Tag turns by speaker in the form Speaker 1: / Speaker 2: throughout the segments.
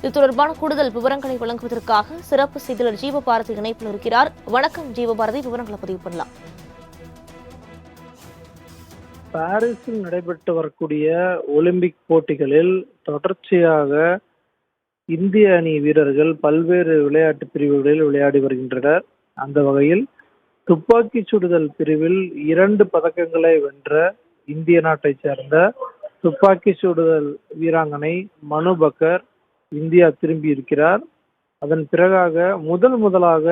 Speaker 1: இது தொடர்பான கூடுதல் விவரங்களை வழங்குவதற்காக சிறப்பு செய்தியாளர் ஜீவபாரதி இணைப்பில் இருக்கிறார். வணக்கம் ஜீவபாரதி, விவரங்களை பதிவு பண்ணலாம்.
Speaker 2: பாரிஸில் நடைபெற்று வரக்கூடிய ஒலிம்பிக் போட்டிகளில் தொடர்ச்சியாக இந்திய அணி வீரர்கள் பல்வேறு விளையாட்டு பிரிவுகளில் விளையாடி வருகின்றனர். அந்த வகையில் துப்பாக்கி சுடுதல் பிரிவில் 2 பதக்கங்களை வென்ற இந்திய நாட்டை சேர்ந்த துப்பாக்கி சுடுதல் வீராங்கனை மனு பக்கர் இந்தியா திரும்பி இருக்கிறார். அதன் பிறகாக முதலாக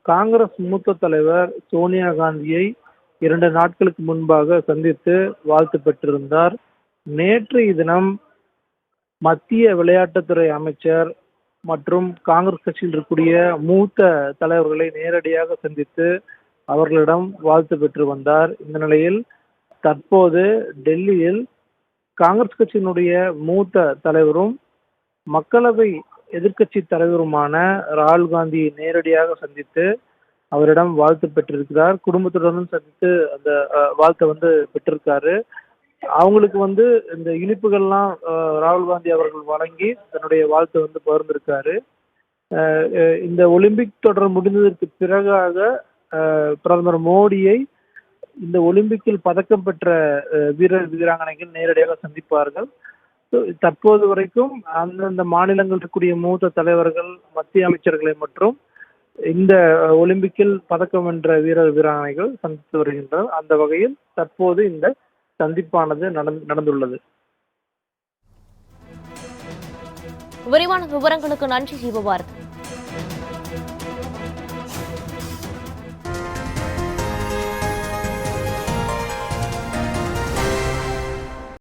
Speaker 2: காங்கிரஸ் மூத்த தலைவர் சோனியா காந்தியை 2 நாட்களுக்கு முன்பாக சந்தித்து வாழ்த்து பெற்றிருந்தார். நேற்றைய தினம் மத்திய விளையாட்டுத்துறை அமைச்சர் மற்றும் காங்கிரஸ் கட்சியில் இருக்கக்கூடிய மூத்த தலைவர்களை நேரடியாக சந்தித்து அவர்களிடம் வாழ்த்து பெற்று வந்தார். இந்த நிலையில் தற்போது டெல்லியில் காங்கிரஸ் கட்சியினுடைய மூத்த தலைவரும் மக்களவை எதிர்க்கட்சி தலைவருமான ராகுல் காந்தியை நேரடியாக சந்தித்து அவரிடம் வாழ்த்து பெற்றிருக்கிறார். குடும்பத்துடன் சந்தித்து அந்த வாழ்த்தை பெற்றிருக்காரு. அவங்களுக்கு இந்த இனிப்புகள்லாம் ராகுல் காந்தி அவர்கள் வழங்கி தன்னுடைய வாழ்த்தை பகிர்ந்திருக்காரு. இந்த ஒலிம்பிக் தொடர் முடிந்ததற்கு பிறகாக பிரதமர் மோடியை இந்த ஒலிம்பிக்கில் பதக்கம் பெற்ற வீராங்கனைகள் நேரடியாக சந்திப்பார்கள். தற்போது வரைக்கும் அந்தந்த மாநிலங்கள் இருக்கக்கூடிய மூத்த தலைவர்கள், மத்திய அமைச்சர்களை மற்றும் இந்த ஒலிம்பிக்கில் பதக்கம் வென்ற வீராங்கனைகள் சந்தித்து வருகின்றனர். அந்த வகையில் தற்போது இந்த சந்திப்பானது நடந்துள்ளது.
Speaker 1: விரிவான விவரங்களுக்கு நன்றி ஜீவபாரதி.